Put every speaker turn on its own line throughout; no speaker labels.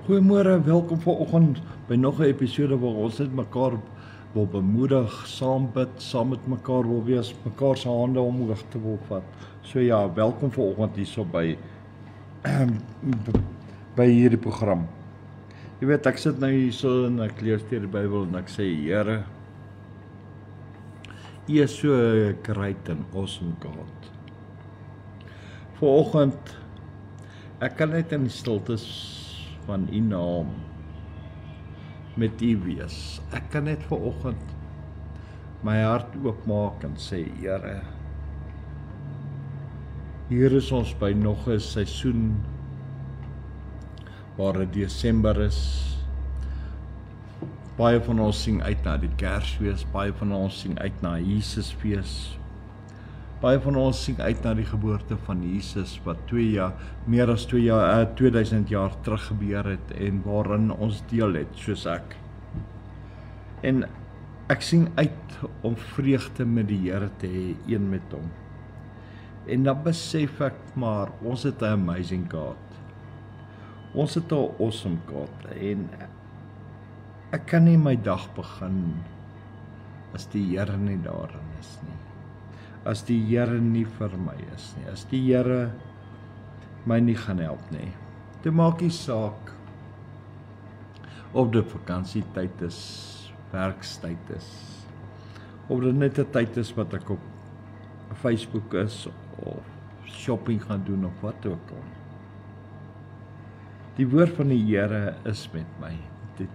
Goeiemôre, welkom vanoggend by nog 'n episode waar ons net mekaar wil bemoedig, saam bid, saam met mekaar wil wees, mekaar se hande omhoog te wil vat. So ja, welkom vanoggend hierso by by hierdie program. Jy weet, ek sit nou hierso en ek lees deur die Bybel en ek sê, Here, U is so great and awesome God. Vanoggend, ek kan net in die stiltes van U naam met U wees. Ek kan net vanoggend my hart oopmaak en sê, Here, hier is ons by nog 'n seisoen waar dit Desember is. Baie van ons sien uit na die Kersfees, baie van ons sien uit na Jesusfees. Baie van ons sien uit na die geboorte van Jesus wat meer as 2000 jaar terug gebeur het en waarin ons deel het, soos ek. En ek sien uit om vreugde met die Here te hê, een met hom. En dan besef ek maar, ons het 'n amazing God. Ons het 'n awesome God en ek kan nie my dag begin as die Here nie daarin is nie. As die Here nie vir my is nie, as die Here my nie gaan help nie. Dit maak nie saak of dit vakansietyd is, werkstyd is, of dit net 'n tyd is wat ek op Facebook is, of shopping gaan doen, of wat ook al. Die woord van die Here is met my,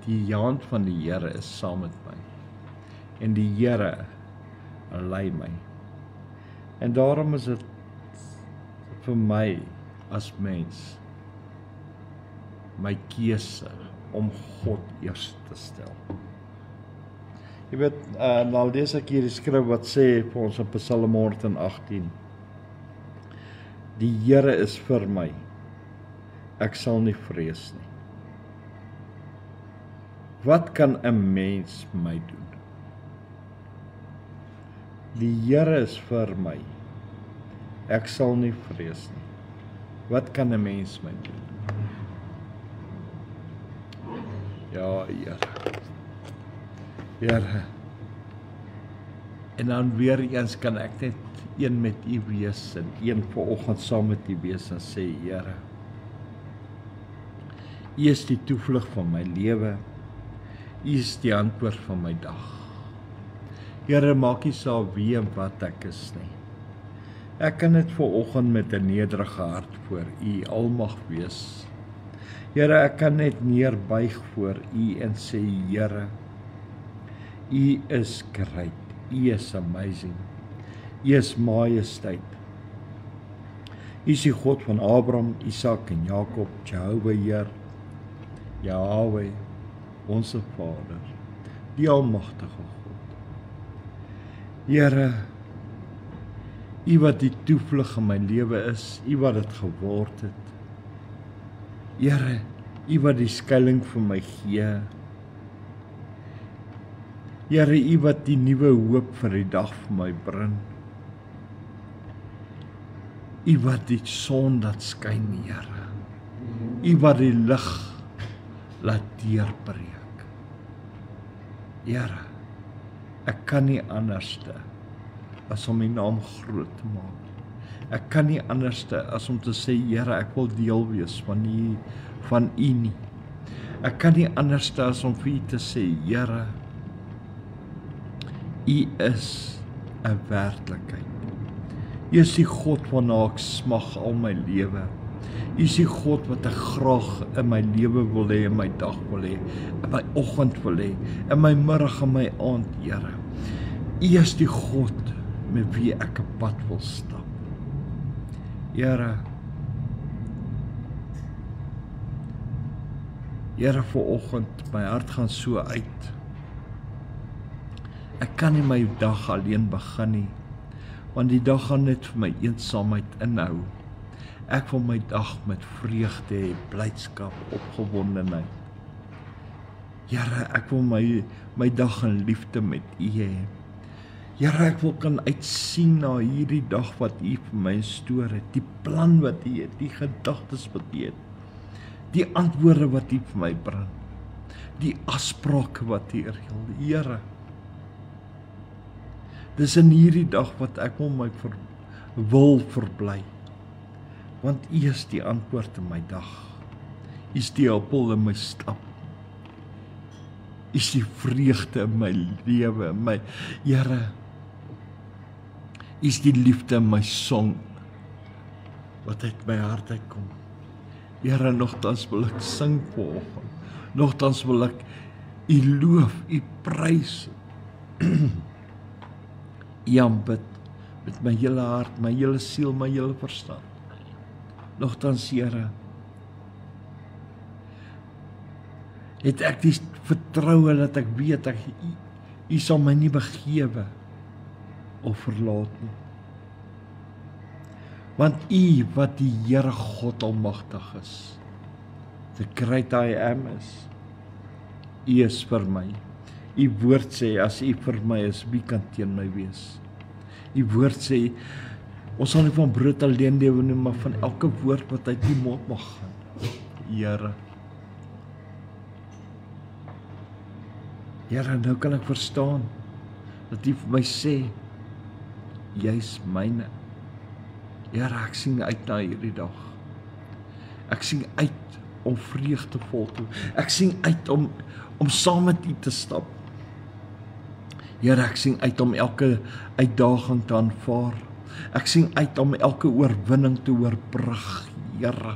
die hand van die Here is saam met my, en die Here lei my. En daarom is dit vir my as mens my keuse om God eers te stel. Jy weet, nou lees ek hier die skrif wat sê vir ons in Psalm 118. Die Here is vir my, ek sal nie vrees nie. Wat kan 'n mens my doen? Die Here is vir my, ek sal nie vrees nie. Wat kan 'n mens my doen? Ja, Here. Here. En dan weer eens kan ek net een met U wees en een vanoggend saam met U wees en sê, Here, U is die toevlug van my lewe. U is die antwoord van my dag. Here, maak nie saak wie en wat ek is nie. Ek kan net vanoggend met 'n nederige hart voor U almag wees. Here, ek kan net neerbuig voor U en sê, Here, U is great, U is amazing, U is majesteit. U is die God van Abraham, Isak en Jakob, Jehovah Heer, Yahweh, ons Vader, die almagtige God. Here, U wat die toevlug in my lewe is, U wat dit geword het. Here, U wat die skuilings vir my gee. Here, U wat die nuwe hoop vir die dag vir my bring. U wat die son laat skyn, Here. U wat die lig laat deurbreek. Here, ek kan nie anderste as om U naam groot te maak. Ek kan nie anderste as om te sê, Here, ek wil deel wees van U nie. Ek kan nie anderste as om vir U te sê, Here, U is 'n werklikheid. U is die God waarna ek smag al my lewe. U is die God wat ek graag in my lewe wil hê, in my dag wil hê, in my oggend wil hê, in my middag en my aand, Here. U is die God met wie ek 'n pad wil stap. Here, vanoggend, my hart gaan so uit. Ek kan nie my dag alleen begin nie, want die dag gaan net vir my eensaamheid inhou. Ek wil my dag met vreugde hê, blydskap, opgewondenheid. Here, ek wil my dag in liefde met U hê. Here, ek wil kan uitsien na hierdie dag wat U vir my instoor het, die plan wat U het, die gedagtes wat U het. die antwoorde wat U vir my bring, die afsprake wat U reël, Here. Dis in hierdie dag wat ek wil verbly, want U is die antwoord in my dag. U is die appel in my stap. U is die vreugde in my lewe, Here. U is die liefde in my song, wat uit my hart uitkom. Here, nogtans wil ek sing vanoggend. Nogtans wil ek U loof, U prys. U aanbid met my hele hart, my hele siel, my hele verstand. Nogtans, Here, het ek die vertroue dat ek weet dat U sal my nie begewe of verlaat nie. Want U wat die Here God Almagtig is, the great I am is, U is vir my. U woord sê, as U vir my is, wie kan teen my wees? U woord sê, ons sal nie van brood alleen lewe nie, maar van elke woord wat uit U mond mag gaan. Here. Here, nou kan ek verstaan, dat U vir my sê, Jy's myne. Here, ek sien uit na hierdie dag. Ek sien uit om vreugdevol te wees. Ek sien uit om saam met U te stap. Here, ek sien uit om elke uitdaging te aanvaar. Ek sien uit om elke oorwinning te oorbrug, Here.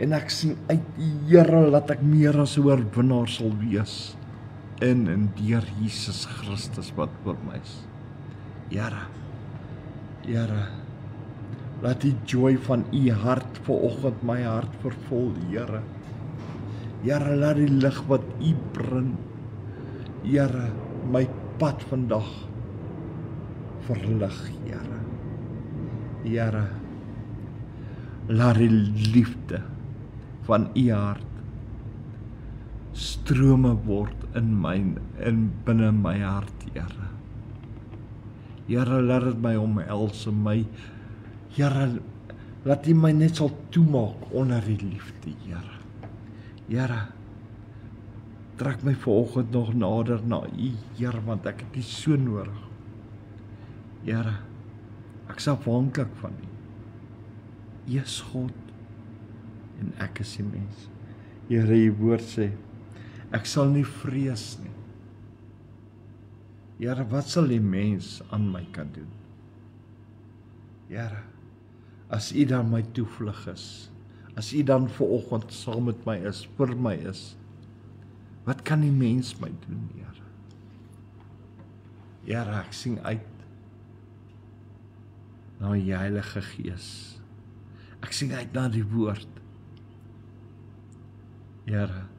En ek sien uit, Here, dat ek meer as 'n oorwinnaar sal wees. In en deur Jesus Christus wat vir my is. Here, Here, laat die joy van U hart vanoggend my hart vervul, Here. Here, laat die lig wat U bring, Here, my pad vandag verlig, Here. Here, laat die liefde van U hart strome word in binne my hart, Here. Here, laat dit my omhels en my, Here, laat U my net sal toemaak onder die liefde, Here. Here, trek my vanoggend nog nader na U, Here, want ek het U so nodig. Here, ek is afhanklik van U. U is God en ek is die mens. Here, U woord sê, ek sal nie vrees nie. Here, wat sal die mens aan my kan doen? Here, as U dan my toevlug is, as U dan vanoggend saam met my is, vir my is, wat kan die mens my doen, Here? Here, ek sien uit na die Heilige Gees. Ek sien uit na die woord. Here,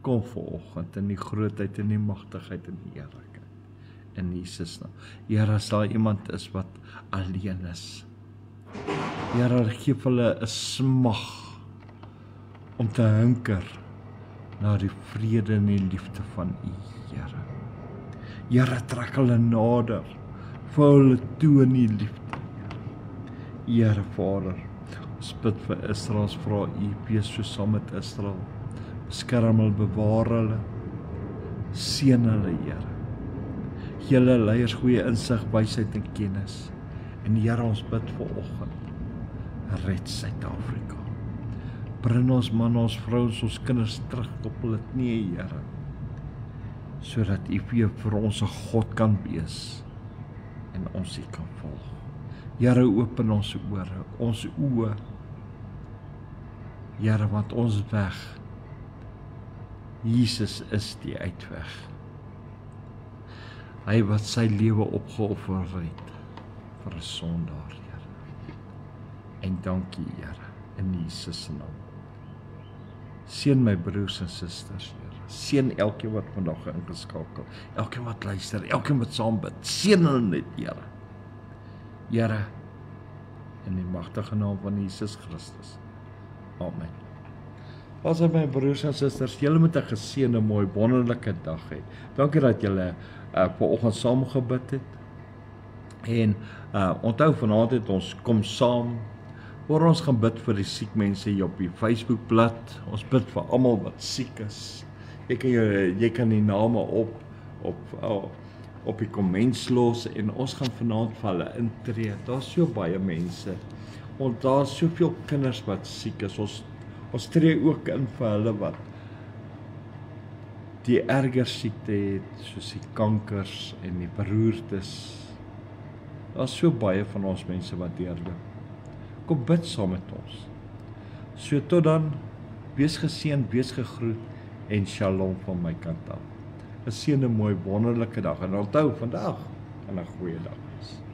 kom vanoggend in die grootheid en die magtigheid en die heerlikheid. In Jesus naam. Here, as daar iemand is wat alleen is, Here, gee vir hulle 'n smag om te hunker na die vrede en die liefde van U, Here. Here, trek hulle nader, vou hulle toe in die liefde, Here. Here, Vader, ons bid vir Israel, ons vra U, wees so saam met Israel, beskerm hulle, bewaar hulle, seën hulle, Here. Gee hulle leiers goeie insig, wysheid en kennis. En Here, ons bid vanoggend, red Suid-Afrika. Bring ons manne, ons vrouens, ons kinders terug op hulle knieë, Here, sodat U weer vir ons 'n God kan wees en ons U kan volg. Here, open ons ore, ons oë, Here, want ons weg, Jesus is die uitweg. Hy wat sy lewe opgeoffer het vir 'n sondaar, Here. En dankie, Here, in Jesus se naam. Seën my broers en susters, Here. Seën elkeen wat vandag ingeskakel, elkeen wat luister, elkeen wat saam bid. Seën hulle net, Here. Here, in die magtige naam van Jesus Christus. Amen. As my broers en susters, julle moet 'n geseënde, mooi, wonderlike dag hê. Dankie dat julle vanoggend saam gebid het. En onthou, vanaand het ons kom saam Waar ons gaan bid vir die siek mense hier op die Facebookblad. Ons bid vir almal wat siek is. Jy kan die name op die comments los en ons gaan vanaand vir hulle intree. Daar's so baie mense. Want daar's soveel kinders wat siek is. Ons tree ook in vir hulle wat die erger siekte het, soos die kankers en die beroertes. Daar's so baie van ons mense wat deurloop. Kom bid saam met ons. So tot dan, wees geseënd, wees gegroet en shalom van my kant af. 'n Mooi wonderlike dag en onthou vandag 'n goeie dag is.